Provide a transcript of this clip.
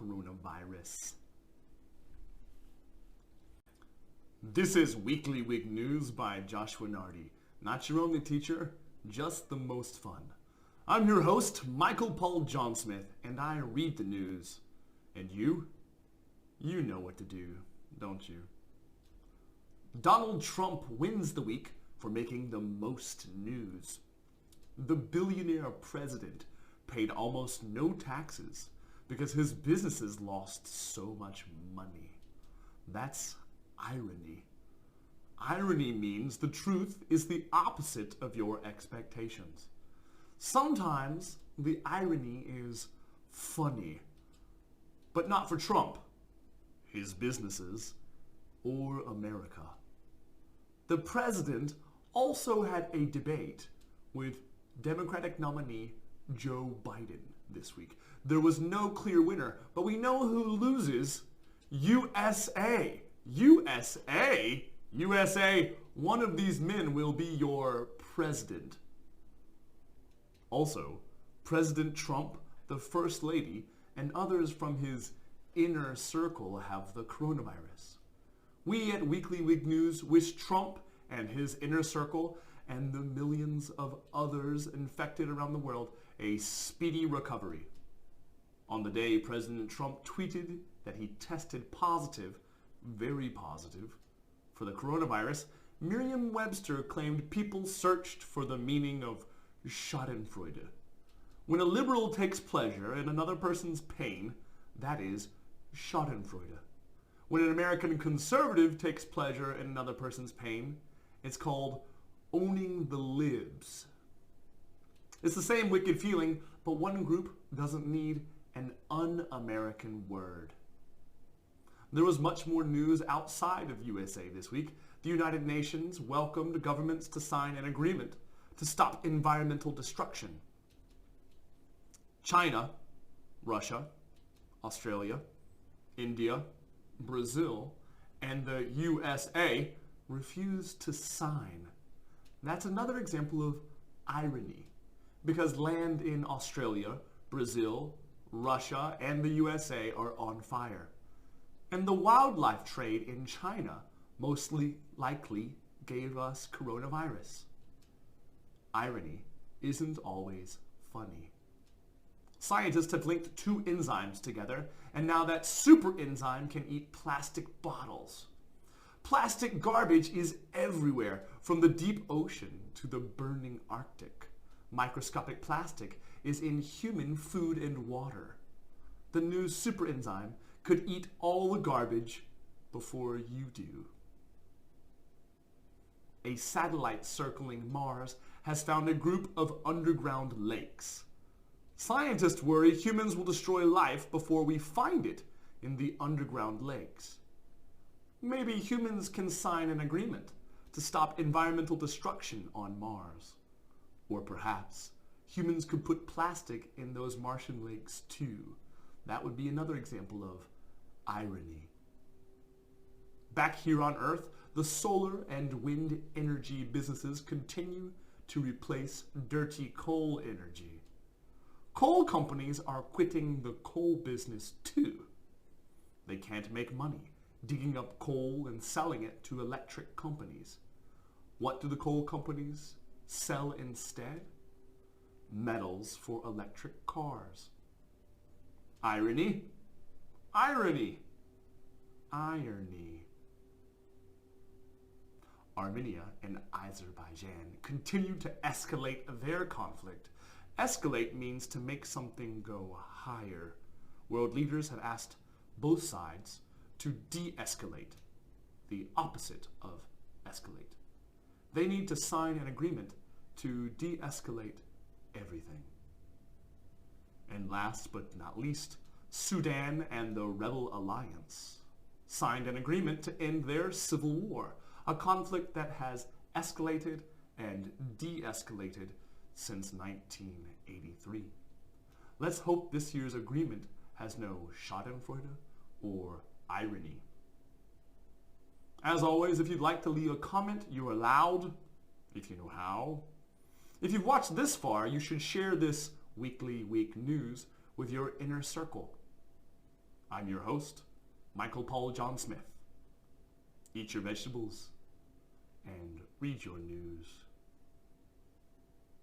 coronavirus. This is Weekly Wig News by Joshua Nardi. Not your only teacher, just the most fun. I'm your host, Michael Paul John Smith, and I read the news. And you? You know what to do, don't you? Donald Trump wins the week for making the most news. The billionaire president paid almost no taxes because his businesses lost so much money. That's irony. Irony means the truth is the opposite of your expectations. Sometimes the irony is funny, but not for Trump, his businesses, or America. The president also had a debate with Democratic nominee Joe Biden this week. There was no clear winner, but we know who loses. USA. USA? USA, one of these men will be your president. Also, President Trump, the First Lady, and others from his inner circle have the coronavirus. We at Weekly Wig News wish Trump and his inner circle and the millions of others infected around the world a speedy recovery. On the day President Trump tweeted that he tested positive, very positive, for the coronavirus, Merriam-Webster claimed people searched for the meaning of Schadenfreude. When a liberal takes pleasure in another person's pain, that is Schadenfreude. When an American conservative takes pleasure in another person's pain, it's called owning the libs. It's the same wicked feeling, but one group doesn't need an un-American word. There was much more news outside of USA this week. The United Nations welcomed governments to sign an agreement to stop environmental destruction. China, Russia, Australia, India, Brazil, and the USA refused to sign. That's another example of irony, because land in Australia, Brazil, Russia, and the USA are on fire. And the wildlife trade in China mostly likely gave us coronavirus. Irony isn't always funny. Scientists have linked two enzymes together, and now that super enzyme can eat plastic bottles. Plastic garbage is everywhere, from the deep ocean to the burning Arctic. Microscopic plastic is in human food and water. The new super enzyme could eat all the garbage before you do. A satellite circling Mars has found a group of underground lakes. Scientists worry humans will destroy life before we find it in the underground lakes. Maybe humans can sign an agreement to stop environmental destruction on Mars. Or perhaps humans could put plastic in those Martian lakes too. That would be another example of irony. Back here on Earth, the solar and wind energy businesses continue to replace dirty coal energy. Coal companies are quitting the coal business too. They can't make money digging up coal and selling it to electric companies. What do the coal companies sell instead? Metals for electric cars. Irony? Irony. Irony. Armenia and Azerbaijan continue to escalate their conflict. Escalate means to make something go higher. World leaders have asked both sides to de-escalate, the opposite of escalate. They need to sign an agreement to de-escalate everything. And last but not least, Sudan and the Rebel Alliance signed an agreement to end their civil war, a conflict that has escalated and de-escalated since 1983. Let's hope this year's agreement has no Schadenfreude or irony. As always, if you'd like to leave a comment, you're allowed, if you know how. If you've watched this far, you should share this Weekly Wig News with your inner circle. I'm your host, Michael Paul John Smith. Eat your vegetables and read your news.